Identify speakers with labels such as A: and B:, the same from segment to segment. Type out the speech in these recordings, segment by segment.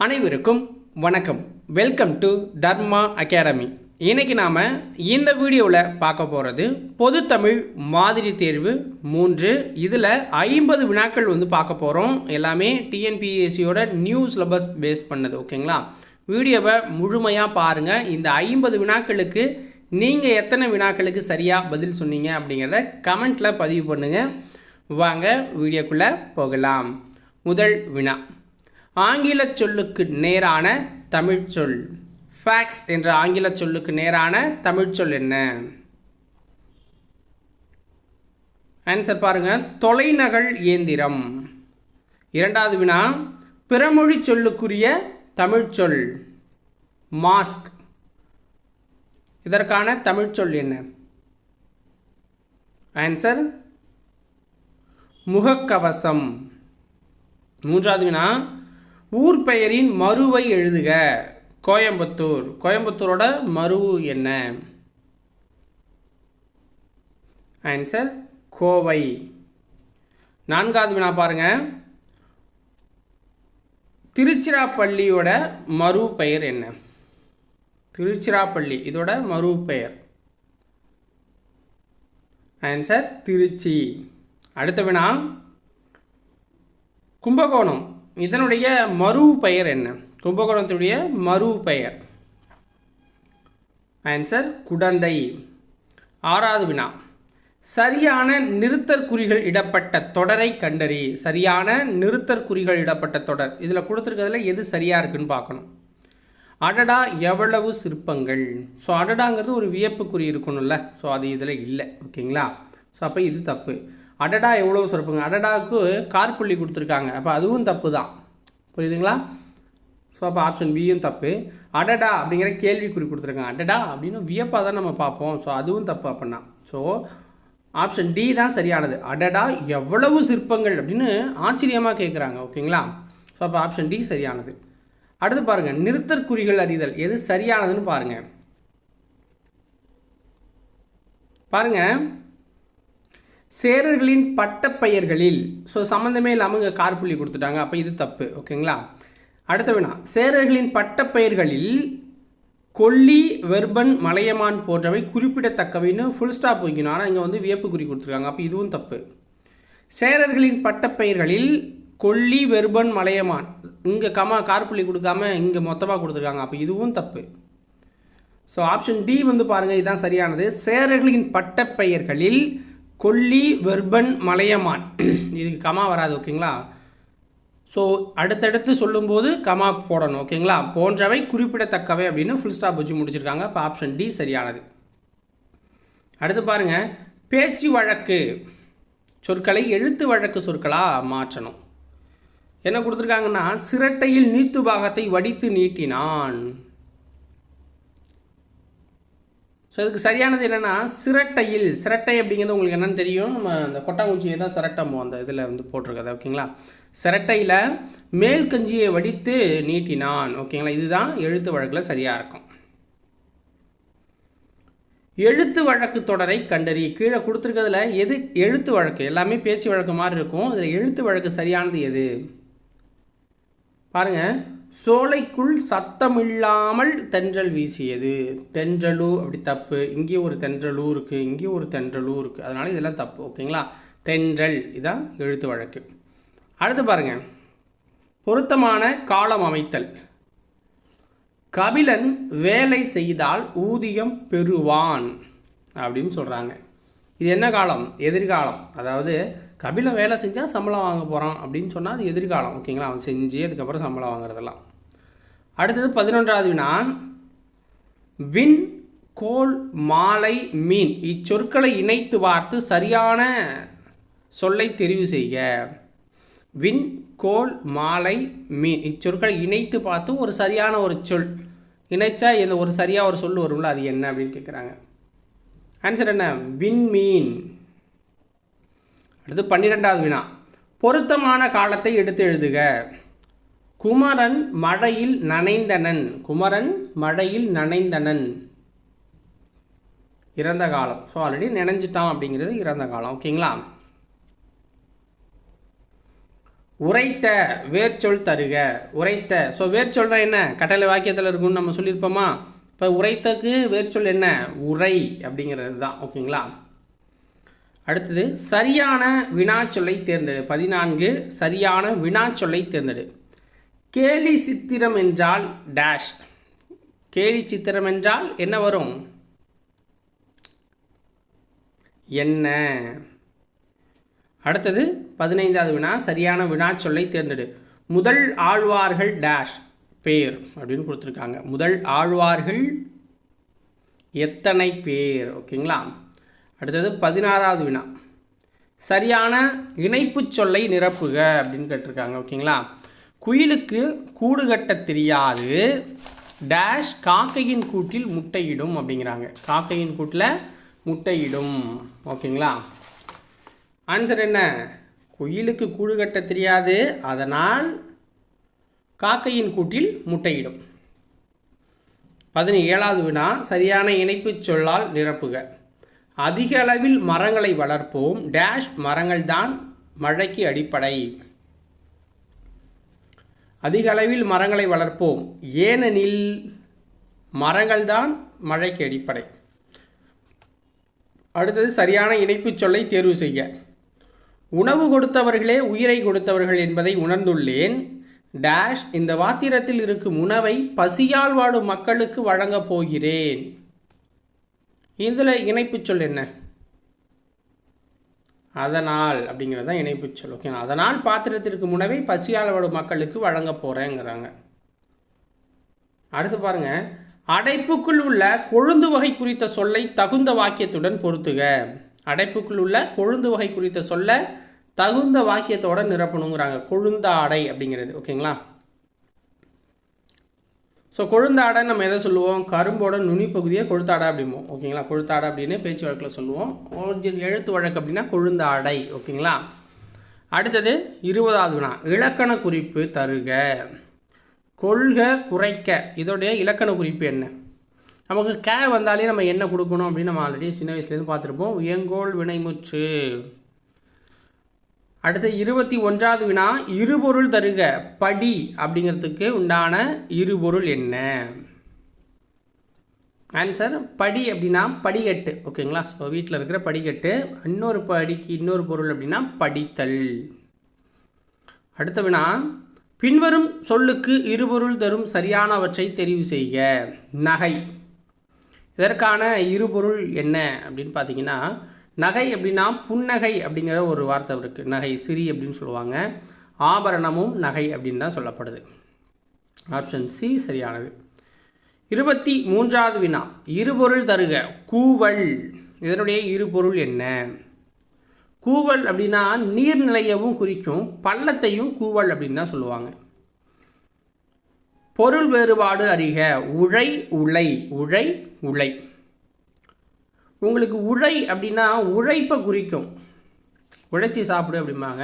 A: அனைவருக்கும் வணக்கம். Welcome to Dharma academy. இன்றைக்கி நாம் இந்த வீடியோவில் பார்க்க போகிறது பொது தமிழ் மாதிரி தேர்வு 3. இதில் 50 வினாக்கள் பார்க்க போகிறோம். எல்லாமே டிஎன்பிஎஸ்சியோட நியூ சிலபஸ் பேஸ் பண்ணது. ஓகேங்களா? வீடியோவை முழுமையாக பாருங்கள். இந்த 50 வினாக்களுக்கு நீங்கள் எத்தனை வினாக்களுக்கு சரியாக பதில் சொன்னீங்க அப்படிங்கிறத கமெண்ட்டில் பதிவு பண்ணுங்கள். வாங்க வீடியோக்குள்ளே போகலாம். முதல் வினா, ஆங்கில சொல்லுக்கு நேரான தமிழ் சொல். ஃபேக்ஸ் என்ற ஆங்கில சொல்லுக்கு நேரான தமிழ் சொல் என்ன? ஆன்சர் பாருங்க, தொலைநகல் இயந்திரம். இரண்டாவது வினா, பிறமொழி சொல்லுக்குரிய தமிழ் சொல் மாஸ்க். இதற்கான தமிழ் சொல் என்ன? ஆன்சர் முகக்கவசம். மூன்றாவது வினா, ஊர் பெயரின் மருவை எழுதுக. கோயம்புத்தூர். கோயம்புத்தூரோட மரு என்ன? ஆன்சர் கோவை. நான்காவது வினா பாருங்க, திருச்சிராப்பள்ளியோட மறு பெயர் என்ன? திருச்சிராப்பள்ளி இதோட மறு பெயர். ஆன்சர் திருச்சி. அடுத்த வினா, கும்பகோணம் இதனுடைய மறு பெயர் என்ன? கும்பகோணத்துடைய மறு பெயர். ஆன்சர் குடந்தை. ஆறாவது வினா, சரியான நிறுத்தற்குறிகள் இடப்பட்ட தொடரை கண்டறி. சரியான நிறுத்தற்குறிகள் இடப்பட்ட தொடர். இதில் கொடுத்துருக்கிறதுல எது சரியாக இருக்குன்னு பார்க்கணும். அடடா எவ்வளவு சிற்பங்கள். ஸோ அடடாங்கிறது ஒரு வியப்புக்குறி இருக்கணும்ல. ஸோ அது இதில் இல்லை. ஓகேங்களா? ஸோ அப்போ இது தப்பு. அடடா எவ்வளோ சிறப்புங்க. அடடாவுக்கு கார்புள்ளி கொடுத்துருக்காங்க. அப்போ அதுவும் தப்பு தான். புரியுதுங்களா? ஸோ அப்போ ஆப்ஷன் பியும் தப்பு. அடடா அப்படிங்கிற கேள்விக்குறி கொடுத்துருக்காங்க. அடடா அப்படின்னு வியப்பாக தான் நம்ம பார்ப்போம். ஸோ அதுவும் தப்பு. அப்படின்னா ஸோ ஆப்ஷன் டி தான் சரியானது. அடடா எவ்வளவு சிற்பங்கள் அப்படின்னு ஆச்சரியமாக கேட்குறாங்க. ஓகேங்களா? ஸோ அப்போ ஆப்ஷன் டி சரியானது. அடுத்து பாருங்கள், நிறுத்தற்குறிகள் அறிதல் எது சரியானதுன்னு பாருங்கள். பாருங்கள், சேரர்களின் பட்டப்பெயர்களில். ஸோ சம்மந்தமே இல்லாமல் இங்கே கார்புள்ளி கொடுத்துட்டாங்க. அப்போ இது தப்பு. ஓகேங்களா? அடுத்த வினா, சேரர்களின் பட்டப்பெயர்களில் கொல்லி, வெர்பன், மலையமான் போன்றவை குறிப்பிடத்தக்கவைன்னு ஃபுல் ஸ்டாப் வைக்கணும். ஆனால் இங்கே வியப்புக்குறி கொடுத்துருக்காங்க. அப்போ இதுவும் தப்பு. சேரர்களின் பட்டப்பெயர்களில் கொல்லி, வெர்பன், மலையமான் இங்கே கார்புள்ளி கொடுக்காம இங்கே மொத்தமாக கொடுத்துருக்காங்க. அப்போ இதுவும் தப்பு. ஸோ ஆப்ஷன் டி பாருங்கள், இதுதான் சரியானது. சேரர்களின் பட்டப்பெயர்களில் கொல்லி, வெர்பன், மலையமான் இதுக்கு கமா வராது. ஓகேங்களா? ஸோ அடுத்தடுத்து சொல்லும்போது கமா போடணும். ஓகேங்களா? போன்றவை குறிப்பிடத்தக்கவை அப்படின்னு ஃபுல் ஸ்டாப் வச்சு முடிச்சிருக்காங்க. இப்போ ஆப்ஷன் டி சரியானது. அடுத்து பாருங்கள், பேச்சு வழக்கு சொற்களை எழுத்து வழக்கு சொற்களாக மாற்றணும். என்ன கொடுத்துருக்காங்கன்னா, சிரட்டையில் நீத்து பாகத்தை வடித்து நீட்டினான். ஸோ இதுக்கு சரியானது என்னென்னா சிரட்டையில். சிரட்டை அப்படிங்கிறது உங்களுக்கு என்னென்னு தெரியும். நம்ம அந்த கொட்டாங்குச்சியை தான் சிரட்டமோ அந்த இதில் போட்டிருக்கது. ஓகேங்களா? சிரட்டையில் மேல் கஞ்சியை வடித்து நீட்டினான். ஓகேங்களா? இதுதான் எழுத்து வழக்கில் சரியாக இருக்கும். எழுத்து வழக்கு தொடரை கண்டறி. கீழே கொடுத்துருக்கிறதுல எது எழுத்து வழக்கு? எல்லாமே பேச்சு வழக்கு மாதிரி இருக்கும். இதில் எழுத்து வழக்கு சரியானது எது பாருங்கள். சோலைக்குள் சத்தமில்லாமல் தென்றல் வீசியது. தென்றலு அப்படி தப்பு. இங்கே ஒரு தென்றலூ இருக்குது, இங்கே ஒரு தென்றலூ இருக்குது. அதனால் இதெல்லாம் தப்பு. ஓகேங்களா? தென்றல் இதான் எழுத்து வழக்கு. அடுத்து பாருங்கள், பொருத்தமான காலம் அமைத்தல். கபிலன் வேலை செய்தால் ஊதியம் பெறுவான் அப்படின்னு சொல்கிறாங்க. இது என்ன காலம்? எதிர்காலம். அதாவது கபிலன் வேலை செஞ்சால் சம்பளம் வாங்க போகிறான் அப்படின்னு சொன்னால் அது எதிர்காலம். ஓகேங்களா? அவன் செஞ்சு அதுக்கப்புறம் சம்பளம் வாங்குறதெல்லாம். அடுத்தது 11வது வினா, விண், கோல், மாலை, மீன் இச்சொற்களை இணைத்து பார்த்து சரியான சொல்லை தெரிவு செய்க. விண், கோல், மாலை, மீன் இச்சொற்களை இணைத்து பார்த்து ஒரு சரியான ஒரு சொல் இணைச்சா இந்த ஒரு சரியாக ஒரு சொல் வரும்ல, அது என்ன அப்படின்னு கேட்குறாங்க. ஆன்சர் என்ன? விண்மீன். அடுத்து 12வது வினா, பொருத்தமான காலத்தை எடுத்து எழுதுக. குமரன் மழையில் நனைந்தனன். குமரன் மழையில் நனைந்தனன் இறந்த காலம். ஸோ ஆல்ரெடி நினைஞ்சிட்டான் அப்படிங்கிறது இறந்த காலம். ஓகேங்களா? உரைத்த வேர்ச்சொல் தருக. உரைத்த, ஸோ வேர்ச்சொல்னா என்ன, கட்டளை வாக்கியத்தில் இருக்குன்னு நம்ம சொல்லியிருப்போமா. இப்போ உரைத்தக்கு வேர்ச்சொல் என்ன, உரை அப்படிங்கிறது தான். ஓகேங்களா. அடுத்தது சரியான வினாச்சொல்லை தேர்ந்தெடு. 14 சரியான வினாச்சொல்லை தேர்ந்தெடு. கேலி சித்திரம் என்றால் டேஷ். கேலி சித்திரம் என்றால் என்ன வரும், என்ன. அடுத்தது 15வது வினா சரியான வினாச்சொல்லை தேர்ந்தெடு. முதல் ஆழ்வார்கள் டேஷ் பேர் அப்படின்னு கொடுத்துருக்காங்க. முதல் ஆழ்வார்கள் எத்தனை பேர். ஓகேங்களா. அடுத்தது 16வது வினா சரியான இணைப்பு சொல்லை நிரப்புக அப்படின்னு கேட்டிருக்காங்க. ஓகேங்களா. குயிலுக்கு கூடு கட்ட தெரியாது டேஷ் காக்கையின் கூட்டில் முட்டையிடும் அப்படிங்கிறாங்க. காக்கையின் கூட்டில் முட்டையிடும். ஓகேங்களா. ஆன்சர் என்ன, குயிலுக்கு கூடு கட்ட தெரியாது, அதனால் காக்கையின் கூட்டில் முட்டையிடும். 17வது வினா சரியான இணைப்பு சொல்லால் நிரப்புக. அதிக அளவில் மரங்களை வளர்ப்போம் டேஷ் மரங்கள் தான் மழைக்கு அடிப்படை. அதிக அளவில் மரங்களை வளர்ப்போம் ஏனெனில் மரங்கள் தான் மழைக்கு அடிப்படை. அடுத்தது சரியான இணைப்பு சொல்லை தேர்வு செய்ய. உணவு கொடுத்தவர்களே உயிரை கொடுத்தவர்கள் என்பதை உணர்ந்துள்ளேன் டேஷ் இந்த வாத்திரத்தில் இருக்கும் உணவை பசியால் வாடும் மக்களுக்கு வழங்கப் போகிறேன். இதில் இணைப்பு சொல் என்ன, அதனால் அப்படிங்கிறது தான் இணைப்பு சொல். ஓகே, அதனால் பாத்திரத்திற்கு உணவை பசியால் வாடும் மக்களுக்கு வழங்க போகிறேங்கிறாங்க. அடுத்து பாருங்க, அடைப்புக்குள் உள்ள கொழுந்து வகை குறித்த சொல்லை தகுந்த வாக்கியத்துடன் பொருத்துக. அடைப்புக்குள் உள்ள கொழுந்து வகை குறித்த சொல்ல தகுந்த வாக்கியத்தோட நிரப்பணுங்கிறாங்க. கொழுந்தாடை அப்படிங்கிறது. ஓகேங்களா. ஸோ கொழுந்தாடை நம்ம எதை சொல்லுவோம், கரும்போட நுனி பகுதியை கொழுத்தாடை அப்படிம்போம். ஓகேங்களா. கொழுத்தாடை அப்படின்னு பேச்சு வழக்கில் சொல்லுவோம். எழுத்து வழக்கு அப்படின்னா கொழுந்தாடை. ஓகேங்களா. அடுத்தது 20வது வினா இலக்கண குறிப்பு தருக. கொள்க குறைக்க இதோடைய இலக்கண குறிப்பு என்ன. நமக்கு கே வந்தாலே நம்ம என்ன கொடுக்கணும் அப்படின்னு நம்ம ஆல்ரெடி சின்ன வயசுலேருந்து பார்த்துருப்போம், வியங்கோல் வினைமுற்று. அடுத்து 21வது வினா இருபொருள் தருக. படி அப்படிங்கிறதுக்கு உண்டான இருபொருள் என்ன. ஆன்சர் படி அப்படின்னா படிக்கட்டு. ஓகேங்களா. ஸோ வீட்டில் இருக்கிற படிக்கட்டு. இன்னொரு படிக்கு இன்னொரு பொருள் அப்படின்னா படித்தல். அடுத்த வினா பின்வரும் சொல்லுக்கு இருபொருள் தரும் சரியானவற்றை தெரிவு செய்க. நகை, இதற்கான இருபொருள் என்ன அப்படின்னு பார்த்தீங்கன்னா, நகை அப்படின்னா புன்னகை அப்படிங்கிற ஒரு வார்த்தை இருக்குது. நகை சிறி அப்படின்னு சொல்லுவாங்க. ஆபரணமும் நகை அப்படின்னு தான் சொல்லப்படுது. ஆப்ஷன் சி சரியானது. 23வது வினா இருபொருள் தருக. கூவல், இதனுடைய இருபொருள் என்ன. கூவல் அப்படின்னா நீர்நிலையவும் குறிக்கும், பள்ளத்தையும் கூவல் அப்படின்னு தான் சொல்லுவாங்க. பொருள் வேறுபாடு அறிக. உழை உழை, உழை உழை. உங்களுக்கு உழை அப்படின்னா உழைப்பை குறிக்கும், உழைச்சி சாப்பிடு அப்படிம்பாங்க.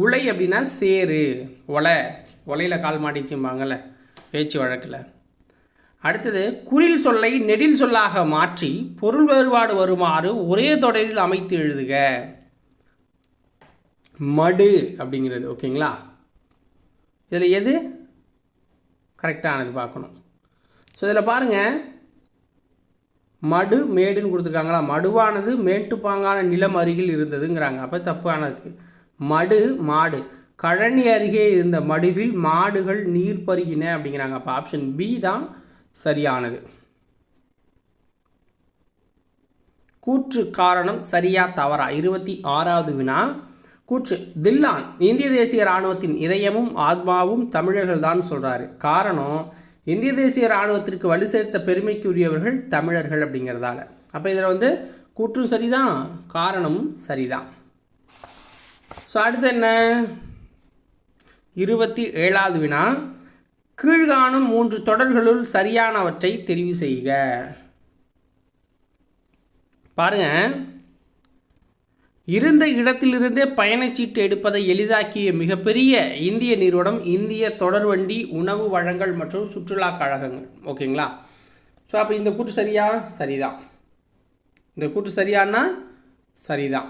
A: உழை அப்படின்னா சேரு, ஒலையில் கால் மாட்டிச்சும்பாங்கள்ல பேச்சு வழக்கில். அடுத்தது குறில் சொல்லை நெடில் சொல்லாக மாற்றி பொருள் வேறுபாடு வருமாறு ஒரே தொடரில் அமைத்து எழுதுக. மடு அப்படிங்கிறது. ஓகேங்களா. இதில் எது கரெக்டானது பார்க்கணும். ஸோ இதில் பாருங்கள், மடு மேடுன்னு கொடுத்துருக்காங்களா. மடுவானது மேட்டுப்பாங்கான நிலம் அருகில் இருந்ததுங்கிறாங்க. அப்போ தப்பானதுக்கு மடு மாடு. கழனி அருகே இருந்த மடுவில் மாடுகள் நீர் பருகின அப்படிங்கிறாங்க. அப்போ ஆப்ஷன் பி தான் சரியானது. கூற்று காரணம் சரியா தவறா. 26வது வினா கூற்று. தில்லான் இந்திய தேசிய இராணுவத்தின் இதயமும் ஆத்மாவும் தமிழர்கள் தான் சொல்கிறாரு. காரணம், இந்திய தேசிய இராணுவத்திற்கு வலு சேர்த்த பெருமைக்குரியவர்கள் தமிழர்கள் அப்படிங்கிறதால. அப்போ இதில் கூற்றும் சரிதான், காரணமும் சரிதான். ஸோ அடுத்து என்ன, 27வது வினா கீழ்காணும் 3 தொடர்களுள் சரியானவற்றை தெரிவு செய்க. பாருங்க, இருந்த இடத்திலிருந்தே பயணச்சீட்டு எடுப்பதை எளிதாக்கிய மிகப்பெரிய இந்திய நிறுவனம் இந்திய தொடர்வண்டி உணவு வழங்கல் மற்றும் சுற்றுலா கழகங்கள். ஓகேங்களா. ஸோ அப்போ இந்த கூற்று சரியா, சரிதான். இந்த கூற்று சரியானா சரிதான்.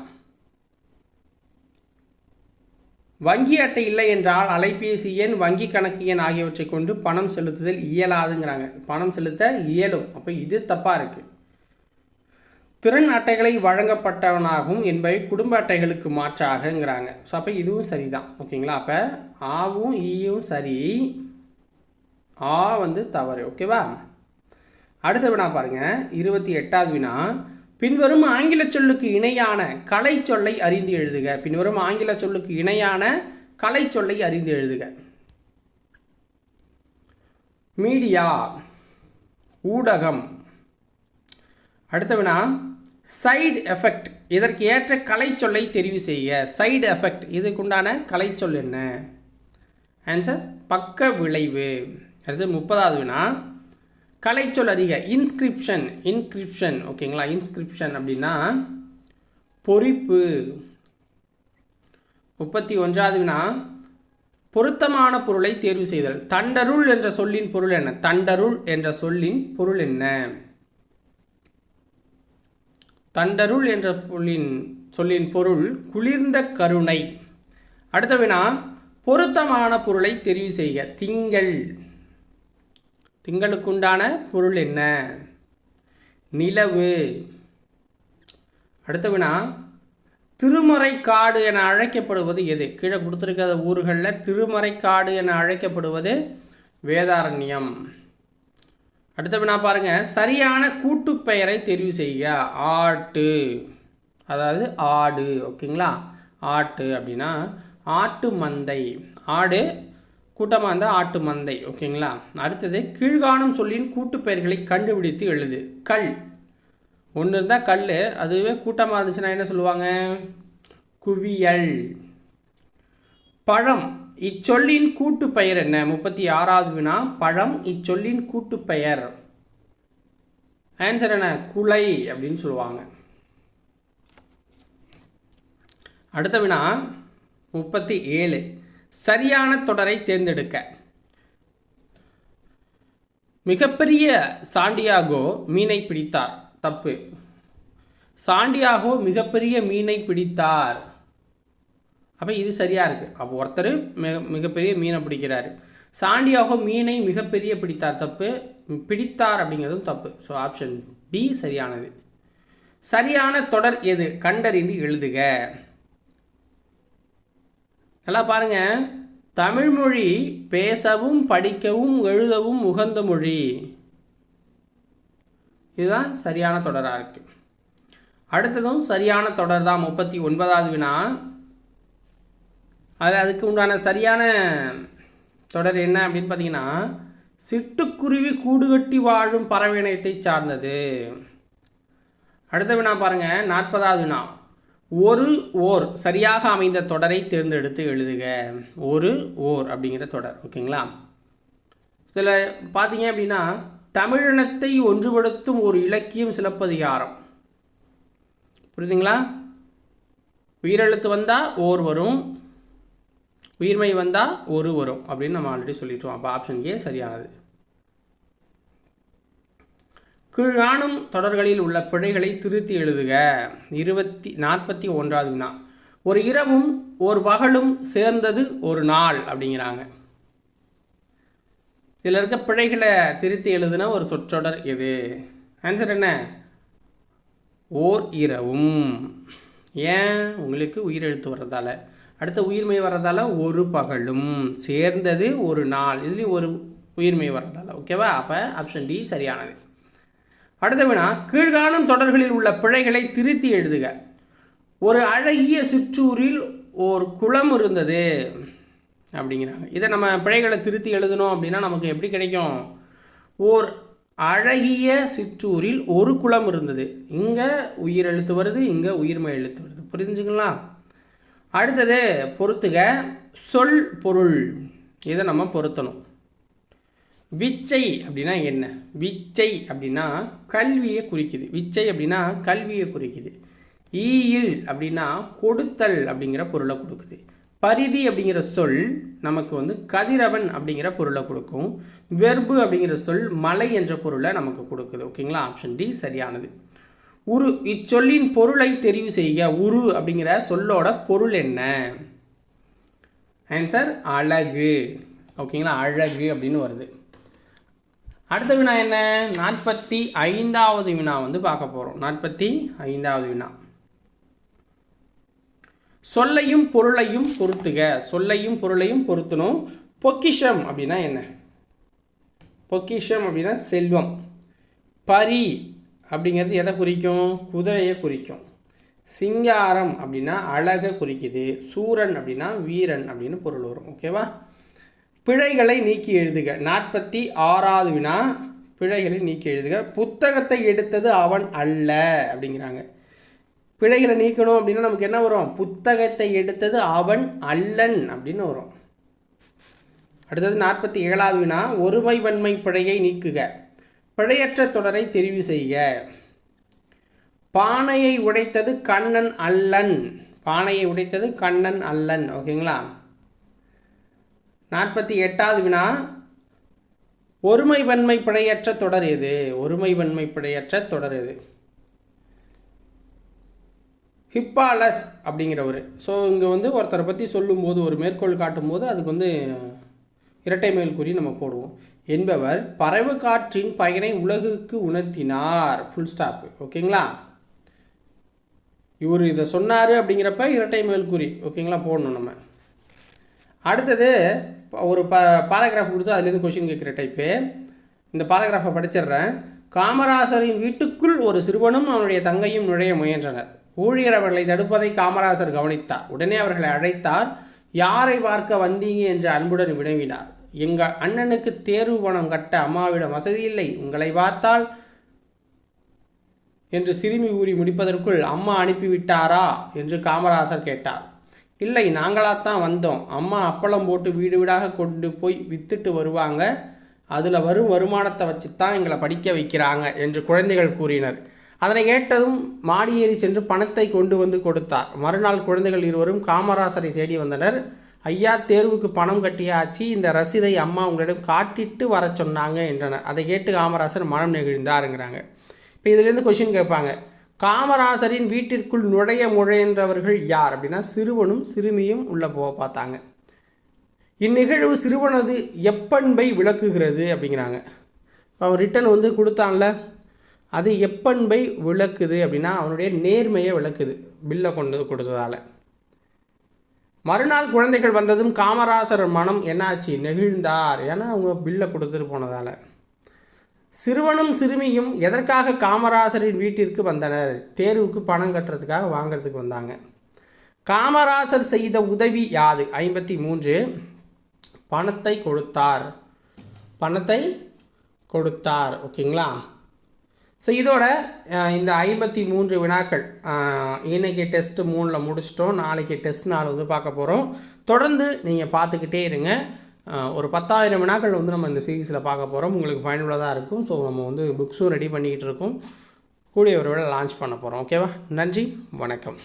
A: வங்கி அட்டை இல்லை என்றால் அலைபேசி எண், வங்கி கணக்கு எண் ஆகியவற்றை கொண்டு பணம் செலுத்துதல் இயலாதுங்கிறாங்க. பணம் செலுத்த இயலும். அப்போ இது தப்பாக இருக்குது. திறன் அட்டைகளை வழங்கப்பட்டவனாகும் என்பவை குடும்ப அட்டைகளுக்கு மாற்றாகங்கிறாங்க. ஸோ அப்போ இதுவும் சரிதான். ஓகேங்களா? அப்போ ஆவும் ஈயும் சரி, ஆ தவறு. ஓகேவா? அடுத்த வினா பாருங்கள், 28வது வினா. பின்வரும் ஆங்கில சொல்லுக்கு இணையான கலை சொல்லை அறிந்து எழுதுக. பின்வரும் ஆங்கில சொல்லுக்கு இணையான கலை சொல்லை அறிந்து எழுதுக. மீடியா, ஊடகம். அடுத்த வினா, சைடு எஃபெக்ட். இதற்கு ஏற்ற கலை சொல்லை தெரிவு செய்ய. சைடு எஃபெக்ட் இதுக்குண்டான கலை சொல் என்ன? ஆன்சர் பக்க விளைவு. அடுத்து 30வது வினா, கலைச்சொல் அறிக. இன்ஸ்கிரிப்ஷன். இன்கிரிப்ஷன் ஓகேங்களா? இன்ஸ்கிரிப்ஷன் அப்படின்னா பொறிப்பு. 31வது வினா, பொருத்தமான பொருளை தேர்வு செய்தல். தண்டருள் என்ற சொல்லின் பொருள் என்ன? தண்டருள் என்ற சொல்லின் பொருள் என்ன? தண்டருள் என்ற சொல்லின் பொருள் குளிர்ந்த கருணை. அடுத்த வினா, பொருத்தமான பொருளை தெரிவு செய்க. திங்கள். திங்களுக்குண்டான பொருள் என்ன? நிலவு. அடுத்த வினா, திருமறைக்காடு என அழைக்கப்படுவது எது? கீழே கொடுத்துருக்கிற ஊர்களில் திருமறைக்காடு என அழைக்கப்படுவது வேதாரண்யம். அடுத்த வினா பாருங்க, சரியான கூட்டு பெயரை தெரிவு செய்க. ஆட்டு, அதாவது ஆடு. ஓகேங்களா? ஆட்டு அப்படின்னா ஆட்டு மந்தை. ஆடு கூட்டமாக இருந்தால் ஆட்டு மந்தை. ஓகேங்களா? அடுத்தது, கீழ்காணும் சொல்லின் கூட்டு பெயர்களை கண்டுபிடித்து எழுது. கல். ஒன்று இருந்தால் கல், அதுவே கூட்டமாக இருந்துச்சுன்னா என்ன சொல்லுவாங்க? குவியல். பழம். இச்சொல்லின் கூட்டு பெயர் என்ன? 36வது வினா, பழம் இச்சொல்லின் கூட்டு பெயர். ஆன்சர் என்ன? குலை அப்படின்னு சொல்லுவாங்க. அடுத்த வினா 37, சரியான தொடரை தேர்ந்தெடுக்க. மிகப்பெரிய சாண்டியாகோ மீனை பிடித்தார். தப்பு. சாண்டியாகோ மிகப்பெரிய மீனை பிடித்தார். அப்போ இது சரியாக இருக்குது. அப்போ ஒருத்தர் மிகப்பெரிய மீனை பிடிக்கிறார். சாண்டியாகோ மீனை மிகப்பெரிய பிடித்தார். தப்பு. பிடித்தார் அப்படிங்கிறதும் தப்பு. ஸோ ஆப்ஷன் பி சரியானது. சரியான தொடர் எது? கண்டறிந்து எழுதுக. நல்லா பாருங்க, தமிழ்மொழி பேசவும் படிக்கவும் எழுதவும் உகந்த மொழி. இதுதான் சரியான தொடராக இருக்கு. அடுத்ததும் சரியான தொடர் தான். 39வது வினா, அதுக்கு உண்டான சரியான தொடர் என்ன அப்படின்னு பார்த்தீங்கன்னா, சிட்டுக்குருவி கூடு கட்டி வாழும் பறவையினத்தை சார்ந்தது. அடுத்த வினா பாருங்க, 40வது வினா, ஒரு ஓர் சரியாக அமைந்த தொடரை தேர்ந்தெடுத்து எழுதுக. ஒரு ஓர் அப்படிங்கிற தொடர். ஓகேங்களா? இதில் பார்த்தீங்க அப்படின்னா, தமிழினத்தை ஒன்றுபடுத்தும் ஒரு இலக்கியம் சிலப்பதிகாரம். புரியுதுங்களா? உயிரெழுத்து வந்தால் ஓர் வரும், உயிர்மை வந்தால் ஒரு வரும் அப்படின்னு நம்ம ஆல்ரெடி சொல்லிட்டோம். அப்போ ஆப்ஷன் ஏ சரியானது. கீழ்காணும் தொடர்களில் உள்ள பிழைகளை திருத்தி எழுதுக. 41வது வினா, ஒரு இரவும் ஒரு பகலும் சேர்ந்தது ஒரு நாள் அப்படிங்கிறாங்க. இதில் இருக்க பிழைகளை திருத்தி எழுதுனா ஒரு சொற்றொடர் எது? ஆன்சர் என்ன? ஓர் இரவும். ஏன்? உங்களுக்கு உயிரெழுத்து வர்றதால. அடுத்த உயிர்மை வர்றதால ஒரு பகலும், சேர்ந்தது ஒரு நாள், இதுலேயும் ஒரு உயிர்மை வர்றதால. ஓகேவா? அப்போ ஆப்ஷன் டி சரியானது. அடுத்த வினா, கீழ்காணும் தொடர்களில் உள்ள பிழைகளை திருத்தி எழுதுக. ஒரு அழகிய சிற்றூரில் ஓர் குளம் இருந்தது அப்படிங்கிறாங்க. இதை நம்ம பிழைகளை திருத்தி எழுதணும் அப்படின்னா நமக்கு எப்படி கிடைக்கும்? ஓர் அழகிய சிற்றூரில் ஒரு குளம் இருந்தது. இங்கே உயிர் எழுத்து வருது, இங்கே உயிர்மை எழுத்து வருது. புரிஞ்சுங்களா? அடுத்தது பொறுத்துக. சொல் பொருள், இதை நம்ம பொருத்தணும். விச்சை அப்படின்னா என்ன? விச்சை அப்படின்னா கல்வியை குறிக்குது. விச்சை அப்படின்னா கல்வியை குறிக்குது. ஈயில் அப்படின்னா கொடுத்தல் அப்படிங்கிற பொருளை கொடுக்குது. பரிதி அப்படிங்கிற சொல் நமக்கு கதிரவன் அப்படிங்கிற பொருளை கொடுக்கும். வெர்பு அப்படிங்கிற சொல் மலை என்ற பொருளை நமக்கு கொடுக்குது. ஓகேங்களா? ஆப்ஷன் டி சரியானது. உரு, இச்சொல்லின் பொருளை தெரிவு செய்க. உரு அப்படிங்கிற சொல்லோட பொருள் என்ன? ஆன்சர் அழகு. ஓகேங்களா, அழகு அப்படின்னு வருது. அடுத்த வினா என்ன? 45வது வினா வந்து பார்க்க போகிறோம். 45வது வினா, சொல்லையும் பொருளையும் பொருத்துக. சொல்லையும் பொருளையும் பொருத்தணும். பொக்கிஷம் அப்படின்னா என்ன? பொக்கிஷம் அப்படின்னா செல்வம். பரி அப்படிங்கிறது எதை குறிக்கும்? குதிரையை குறிக்கும். சிங்காரம் அப்படின்னா அழகை குறிக்குது. சூரன் அப்படின்னா வீரன் அப்படின்னு பொருள் வரும். ஓகேவா? பிழைகளை நீக்கி எழுதுக. 46வது வினா, பிழைகளை நீக்கி எழுதுக. புத்தகத்தை எடுத்தது அவன் அல்ல அப்படிங்கிறாங்க. பிழைகளை நீக்கணும் அப்படின்னா நமக்கு என்ன வரும்? புத்தகத்தை எடுத்தது அவன் அல்லன் அப்படின்னு வரும். அடுத்தது 47வது வினா, ஒருமை வன்மை பிழையை நீக்குக. பிழையற்ற தொடரை தெரிவு செய்க. பானையை உடைத்தது கண்ணன் அல்லன். பானையை உடைத்தது கண்ணன் அல்லன். ஓகேங்களா? 48வது வினா, ஒருமை வன்மை பிழையற்ற தொடர் எது? ஒருமை வன்மை பிழையற்ற தொடர் எது? ஹிப்பாலஸ் அப்படிங்கிறவர். ஸோ இங்கே வந்து ஒருத்தரை பற்றி சொல்லும்போது, ஒரு மேற்கோள் காட்டும்போது அதுக்கு வந்து இரட்டை மேல்குறி நம்ம போடுவோம். என்பவர் பறவை காற்றின் பயனை உலகுக்கு உணர்த்தினார். Full stop. ஓகேங்களா? இவர் இதை சொன்னார் அப்படிங்கிறப்ப இரட்டை மேல்குறி ஓகேங்களா போடணும் நம்ம. அடுத்தது ஒரு பாராகிராஃப் கொடுத்து அதுலேருந்து கொஷின் கேட்குற டைப்பு. இந்த பாராகிராஃபை படிச்சிடுறேன். காமராசரின் வீட்டுக்குள் ஒரு சிறுவனும் அவனுடைய தங்கையும் நுழைய முயன்றனர். ஊழியர் அவர்களை தடுப்பதை காமராசர் கவனித்தார். உடனே அவர்களை அழைத்தார். யாரை பார்க்க வந்தீங்க என்று அன்புடன் வினவினார். எங்கள் அண்ணனுக்கு தேர்வு பணம் கட்ட அம்மாவிடம் வசதி இல்லை, உங்களை பார்த்தால் என்று சிறுமி ஊறி முடிப்பதற்குள் அம்மா அனுப்பிவிட்டாரா என்று காமராசர் கேட்டார். இல்லை, நாங்களாத்தான் வந்தோம். அம்மா அப்பளம் போட்டு வீடு வீடாக கொண்டு போய் வித்துட்டு வருவாங்க, அதில் வரும் வருமானத்தை வச்சு தான் எங்களை படிக்க வைக்கிறாங்க என்று குழந்தைகள் கூறினர். அதனை கேட்டதும் மாடியேறி சென்று பணத்தை கொண்டு வந்து கொடுத்தார். மறுநாள் குழந்தைகள் இருவரும் காமராசரை தேடி வந்தனர். ஐயா, தேர்வுக்கு பணம் கட்டியாச்சு, இந்த ரசீதை அம்மா உங்களிடம் காட்டிட்டு வர சொன்னாங்க என்றனர். அதை கேட்டு காமராசர் மனம் நெகிழ்ந்தாருங்கிறாங்க. இப்போ இதிலேருந்து கொஷின் கேட்பாங்க. காமராசரின் வீட்டிற்குள் நுழைய முயன்றவர்கள் யார் அப்படின்னா சிறுவனும் சிறுமியும் உள்ளே போக பார்த்தாங்க. இந்நிகழ்வு சிறுவனது எப்பண்பை விளக்குகிறது அப்படிங்கிறாங்க. அவன் ரிட்டன் வந்து கொடுத்தான்ல, அது எப்பண்பை விளக்குது அப்படின்னா அவனுடைய நேர்மையை விளக்குது, பில்லை கொண்டு கொடுத்ததால். மறுநாள் குழந்தைகள் வந்ததும் காமராசர் மனம் என்னாச்சு? நெகிழ்ந்தார். ஏன்னா அவங்க பில்லை கொடுத்துட்டு போனதால். சிறுவனும் சிறுமியும் எதற்காக காமராசரின் வீட்டிற்கு வந்தனர்? தேர்வுக்கு பணம் கட்டுறதுக்காக, வாங்கிறதுக்கு வந்தாங்க. காமராசர் செய்த உதவி யாது? 53. பணத்தை கொடுத்தார். பணத்தை கொடுத்தார். ஓகேங்களா? ஸோ இதோட இந்த 53 வினாக்கள் இன்றைக்கி டெஸ்ட்டு 3 முடிச்சிட்டோம். நாளைக்கு டெஸ்ட் 4 வந்து பார்க்க போகிறோம். தொடர்ந்து நீங்கள் பார்த்துக்கிட்டே இருங்க. ஒரு 10,000 வினாக்கள் வந்து நம்ம இந்த சீரீஸில் பார்க்க போகிறோம். உங்களுக்கு ஃபைனலாக இருக்கும். ஸோ நம்ம வந்து புக்ஸும் ரெடி பண்ணிக்கிட்டு இருக்கோம். கூடிய ஒரு வேளை லான்ச் பண்ண போகிறோம். ஓகேவா? நன்றி, வணக்கம்.